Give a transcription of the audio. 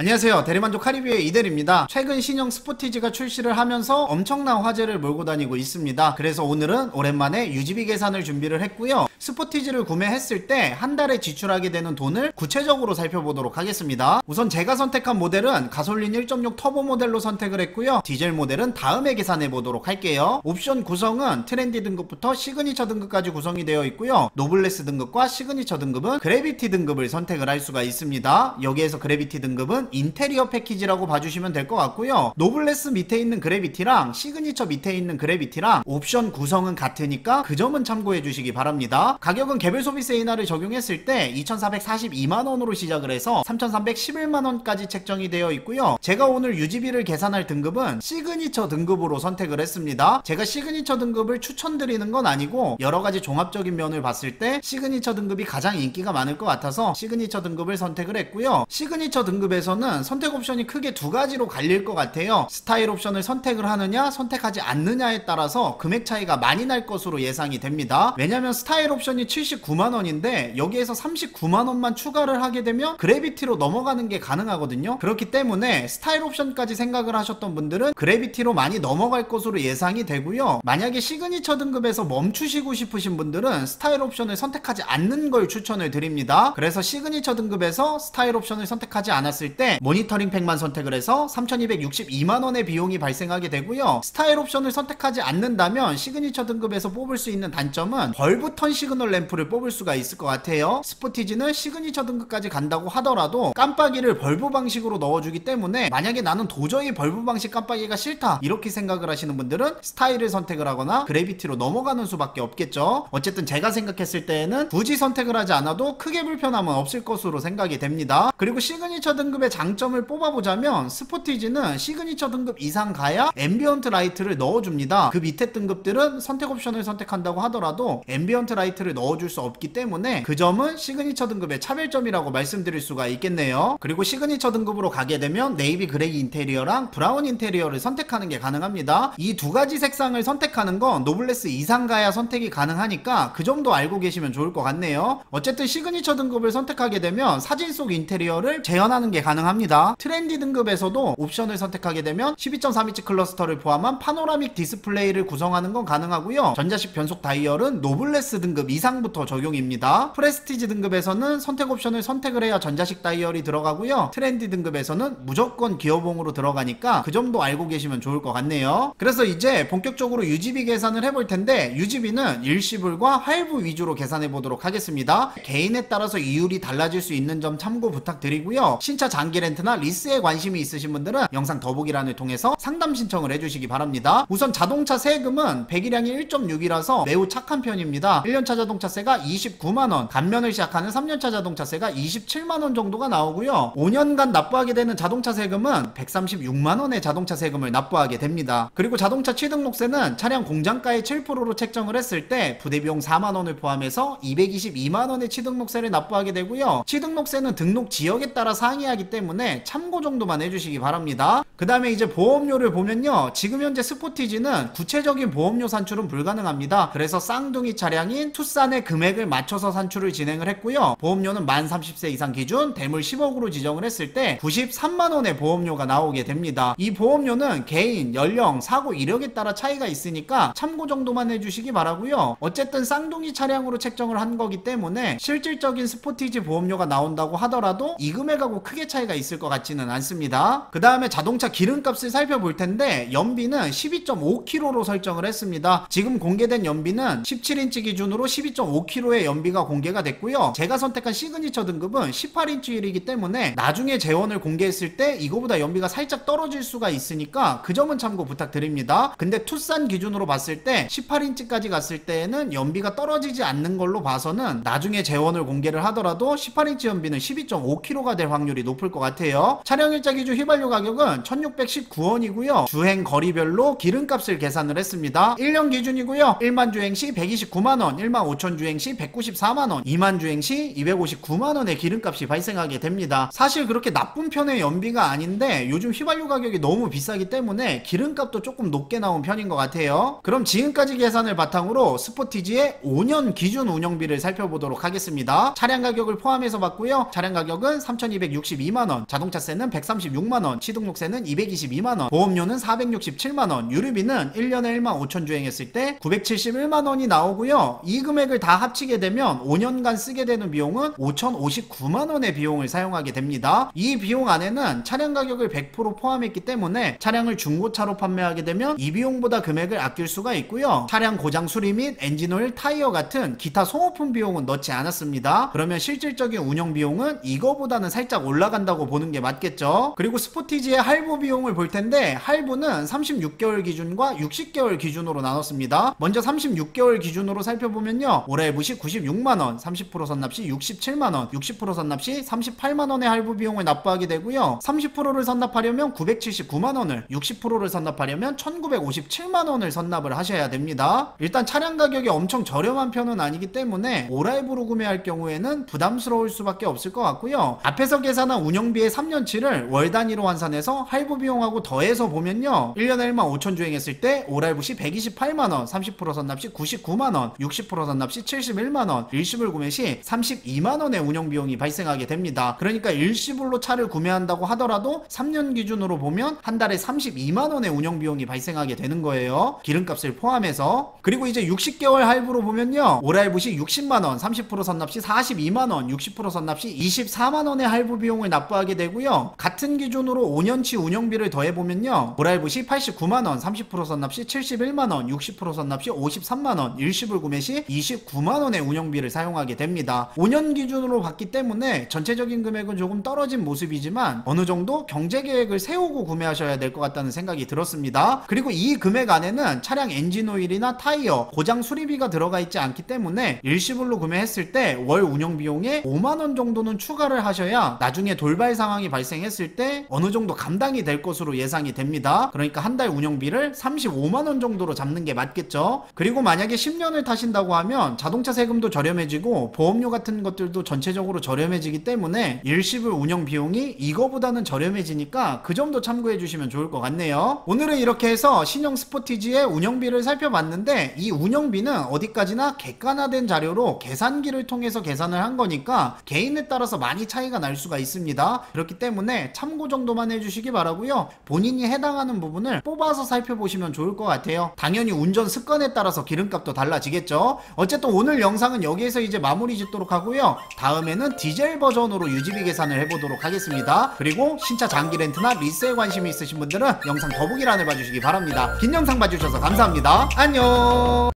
안녕하세요, 대리만족 카리비의 이대리입니다. 최근 신형 스포티지가 출시를 하면서 엄청난 화제를 몰고 다니고 있습니다. 그래서 오늘은 오랜만에 유지비 계산을 준비를 했고요. 스포티지를 구매했을 때 한 달에 지출하게 되는 돈을 구체적으로 살펴보도록 하겠습니다. 우선 제가 선택한 모델은 가솔린 1.6 터보 모델로 선택을 했고요. 디젤 모델은 다음에 계산해 보도록 할게요. 옵션 구성은 트렌디 등급부터 시그니처 등급까지 구성이 되어 있고요. 노블레스 등급과 시그니처 등급은 그래비티 등급을 선택을 할 수가 있습니다. 여기에서 그래비티 등급은 인테리어 패키지라고 봐주시면 될 것 같고요. 노블레스 밑에 있는 그래비티랑 시그니처 밑에 있는 그래비티랑 옵션 구성은 같으니까 그 점은 참고해 주시기 바랍니다. 가격은 개별 소비세 인하를 적용했을 때 2,442만원으로 시작을 해서 3,311만원까지 책정이 되어 있고요. 제가 오늘 유지비를 계산할 등급은 시그니처 등급으로 선택을 했습니다. 제가 시그니처 등급을 추천드리는 건 아니고 여러가지 종합적인 면을 봤을 때 시그니처 등급이 가장 인기가 많을 것 같아서 시그니처 등급을 선택을 했고요. 시그니처 등급에서는 선택 옵션이 크게 두 가지로 갈릴 것 같아요. 스타일 옵션을 선택을 하느냐 선택하지 않느냐에 따라서 금액 차이가 많이 날 것으로 예상이 됩니다. 왜냐면 스타일 옵션이 79만원인데 여기에서 39만원만 추가를 하게 되면 그래비티로 넘어가는 게 가능하거든요. 그렇기 때문에 스타일 옵션까지 생각을 하셨던 분들은 그래비티로 많이 넘어갈 것으로 예상이 되고요. 만약에 시그니처 등급에서 멈추시고 싶으신 분들은 스타일 옵션을 선택하지 않는 걸 추천을 드립니다. 그래서 시그니처 등급에서 스타일 옵션을 선택하지 않았을 때 모니터링 팩만 선택을 해서 3,262만원의 비용이 발생하게 되고요. 스타일 옵션을 선택하지 않는다면 시그니처 등급에서 뽑을 수 있는 단점은 벌브 턴 시그널 램프를 뽑을 수가 있을 것 같아요. 스포티지는 시그니처 등급까지 간다고 하더라도 깜빡이를 벌브 방식으로 넣어주기 때문에 만약에 나는 도저히 벌브 방식 깜빡이가 싫다 이렇게 생각을 하시는 분들은 스타일을 선택을 하거나 그래비티로 넘어가는 수밖에 없겠죠. 어쨌든 제가 생각했을 때에는 굳이 선택을 하지 않아도 크게 불편함은 없을 것으로 생각이 됩니다. 그리고 시그니처 등급의 장점을 뽑아보자면 스포티지는 시그니처 등급 이상 가야 앰비언트 라이트를 넣어줍니다. 그 밑에 등급들은 선택 옵션을 선택한다고 하더라도 앰비언트 라이트를 넣어줄 수 없기 때문에 그 점은 시그니처 등급의 차별점이라고 말씀드릴 수가 있겠네요. 그리고 시그니처 등급으로 가게 되면 네이비 그레이 인테리어랑 브라운 인테리어를 선택하는 게 가능합니다. 이 두 가지 색상을 선택하는 건 노블레스 이상 가야 선택이 가능하니까 그 점도 알고 계시면 좋을 것 같네요. 어쨌든 시그니처 등급을 선택하게 되면 사진 속 인테리어를 재현하는 게 가능합니다. 트렌디 등급에서도 옵션을 선택하게 되면 12.3인치 클러스터를 포함한 파노라믹 디스플레이를 구성하는 건 가능하고요. 전자식 변속 다이얼은 노블레스 등급 이상부터 적용입니다. 프레스티지 등급에서는 선택 옵션을 선택을 해야 전자식 다이얼이 들어가고요. 트렌디 등급에서는 무조건 기어봉으로 들어가니까 그 점도 알고 계시면 좋을 것 같네요. 그래서 이제 본격적으로 유지비 계산을 해볼 텐데 유지비는 일시불과 할부 위주로 계산해 보도록 하겠습니다. 개인에 따라서 이율이 달라질 수 있는 점 참고 부탁드리고요. 신차 장기 렌트나 리스에 관심이 있으신 분들은 영상 더보기란을 통해서 상담 신청을 해주시기 바랍니다. 우선 자동차 세금은 배기량이 1.6이라서 매우 착한 편입니다. 1년차 자동차세가 29만원, 감면을 시작하는 3년차 자동차세가 27만원 정도가 나오고요. 5년간 납부하게 되는 자동차 세금은 136만원의 자동차 세금을 납부하게 됩니다. 그리고 자동차 취등록세는 차량 공장가의 7%로 책정을 했을 때 부대비용 4만원을 포함해서 222만원의 취등록세를 납부하게 되고요. 취등록세는 등록 지역에 따라 상이하기 때문에 참고 정도만 해주시기 바랍니다. 그 다음에 이제 보험료를 보면요, 지금 현재 스포티지는 구체적인 보험료 산출은 불가능합니다. 그래서 쌍둥이 차량인 투싼의 금액을 맞춰서 산출을 진행을 했고요. 보험료는 만 30세 이상 기준 대물 10억으로 지정을 했을 때 93만원의 보험료가 나오게 됩니다. 이 보험료는 개인, 연령, 사고 이력에 따라 차이가 있으니까 참고 정도만 해주시기 바라고요. 어쨌든 쌍둥이 차량으로 책정을 한 거기 때문에 실질적인 스포티지 보험료가 나온다고 하더라도 이 금액하고 크게 차이가 있을 것 같지는 않습니다. 그 다음에 자동차 기름값을 살펴볼 텐데 연비는 12.5km로 설정을 했습니다. 지금 공개된 연비는 17인치 기준으로 12.5km의 연비가 공개가 됐고요. 제가 선택한 시그니처 등급은 18인치 휠이기 때문에 나중에 재원을 공개했을 때 이거보다 연비가 살짝 떨어질 수가 있으니까 그 점은 참고 부탁드립니다. 근데 투싼 기준으로 봤을 때 18인치까지 갔을 때에는 연비가 떨어지지 않는 걸로 봐서는 나중에 재원을 공개를 하더라도 18인치 연비는 12.5km가 될 확률이 높을 것 같아요. 차량 일자 기준 휘발유 가격은 1,619원이고요. 주행 거리별로 기름값을 계산을 했습니다. 1년 기준이고요. 1만 주행 시 129만원, 1만 5천 주행 시 194만원, 2만 주행 시 259만원의 기름값이 발생하게 됩니다. 사실 그렇게 나쁜 편의 연비가 아닌데 요즘 휘발유 가격이 너무 비싸기 때문에 기름값도 조금 높게 나온 편인 것 같아요. 그럼 지금까지 계산을 바탕으로 스포티지의 5년 기준 운영비를 살펴보도록 하겠습니다. 차량 가격을 포함해서 봤고요. 차량 가격은 3,262만원 136만원, 자동차세는 136만원, 취등록세는 222만원, 보험료는 467만원, 유류비는 1년에 1만 5천 주행했을 때 971만원이 나오고요. 이 금액을 다 합치게 되면 5년간 쓰게 되는 비용은 5,059만원의 비용을 사용하게 됩니다. 이 비용 안에는 차량 가격을 100% 포함했기 때문에 차량을 중고차로 판매하게 되면 이 비용보다 금액을 아낄 수가 있고요. 차량 고장 수리 및 엔진오일, 타이어 같은 기타 소모품 비용은 넣지 않았습니다. 그러면 실질적인 운영 비용은 이거보다는 살짝 올라간다고 보는 게 맞겠죠. 그리고 스포티지의 할부 비용을 볼 텐데, 할부는 36개월 기준과 60개월 기준으로 나눴습니다. 먼저 36개월 기준으로 살펴보면요, 올해부 시 96만원, 30% 선납 시 67만원, 60% 선납 시 38만원의 할부 비용을 납부하게 되고요. 30%를 선납하려면 979만원을, 60%를 선납하려면 1957만원을 선납을 하셔야 됩니다. 일단 차량 가격이 엄청 저렴한 편은 아니기 때문에 오라이브로 구매할 경우에는 부담스러울 수밖에 없을 것 같고요. 앞에서 계산한 운영비의 3년치를 월 단위로 환산해서 할부 비용하고 더해서 보면요, 1년에 1만 5천 주행했을 때 오라이브 시 128만원, 30% 선납 시 99만원, 60% 선납 시 71만원, 일시불 구매 시 32만원의 운영비용이 발생하게 됩니다. 그러니까 일시불로 차를 구매한다고 하더라도 3년 기준으로 보면 한 달에 32만원의 운영비용이 발생하게 되는 거예요. 기름값을 포함해서. 그리고 이제 60개월 할부로 보면요, 오라이브 시 60만원, 30% 선납 시 42만원, 60% 선납 시 24만원의 할부 비용을 납부하게 되고요. 같은 기준으로 5년치 운영비를 더해보면요, 오라이브 시 89만원, 30% 선납 시 71만원, 60% 선납 시 53만원, 일시불 구매 시 29만원의 운영비를 사용하게 됩니다. 5년 기준으로 봤기 때문에 전체적인 금액은 조금 떨어진 모습이지만 어느 정도 경제계획을 세우고 구매하셔야 될 것 같다는 생각이 들었습니다. 그리고 이 금액 안에는 차량 엔진오일이나 타이어, 고장 수리비가 들어가 있지 않기 때문에 일시불로 구매했을 때 월 운영비용에 5만원 정도는 추가를 하셔야 나중에 돌발 상황이 발생했을 때 어느 정도 감당이 될 것으로 예상이 됩니다. 그러니까 한 달 운영비를 35만원 정도로 잡는 게 맞겠죠. 그리고 만약에 10년을 타신다고 하면 자동차 세금도 저렴해지고 보험료 같은 것들도 전체적으로 저렴해지기 때문에 일시불 운영 비용이 이거보다는 저렴해지니까 그 점도 참고해 주시면 좋을 것 같네요. 오늘은 이렇게 해서 신형 스포티지의 운영비를 살펴봤는데, 이 운영비는 어디까지나 객관화된 자료로 계산기를 통해서 계산을 한 거니까 개인에 따라서 많이 차이가 날 수가 있습니다. 그렇기 때문에 참고 정도만 해주시기 바라고요. 본인이 해당하는 부분을 뽑아서 살펴보시면 좋을 것 같아요. 당연히 운전 습관에 따라서 기름값도 달라지겠죠. 어쨌든 오늘 영상은 여기에서 이제 마무리 짓도록 하고요. 다음에는 디젤 버전으로 유지비 계산을 해보도록 하겠습니다. 그리고 신차 장기 렌트나 리스에 관심이 있으신 분들은 영상 더보기란을 봐주시기 바랍니다. 긴 영상 봐주셔서 감사합니다. 안녕.